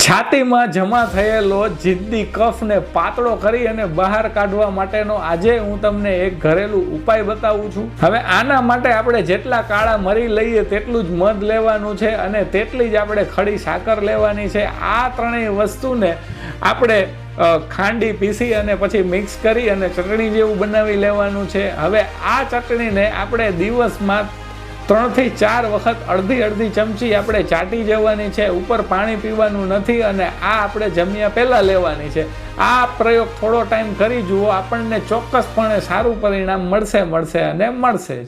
છાતીમાં જમા થયેલો જિદ્દી કફને પાતળો કરી અને બહાર કાઢવા માટેનો આજે હું તમને એક ઘરેલું ઉપાય બતાવું છું। હવે આના માટે આપણે જેટલા કાળા મરી લઈએ તેટલું જ મધ લેવાનું છે અને તેટલી જ આપણે ખડી સાકર લેવાની છે। આ ત્રણેય વસ્તુને આપણે ખાંડી પીસી અને પછી મિક્સ કરી અને ચટણી જેવું બનાવી લેવાનું છે। હવે આ ચટણીને આપણે દિવસમાં 3 થી 4 વખત અડધી ચમચી આપણે ચાટી જવાની છે। ઉપર પાણી પીવાનું નથી અને આ આપણે જમ્યા પહેલા લેવાની છે। આ પ્રયોગ થોડો ટાઈમ કરી જુઓ, આપણને ચોક્કસપણે સારું પરિણામ મળશે અને મળશે જ।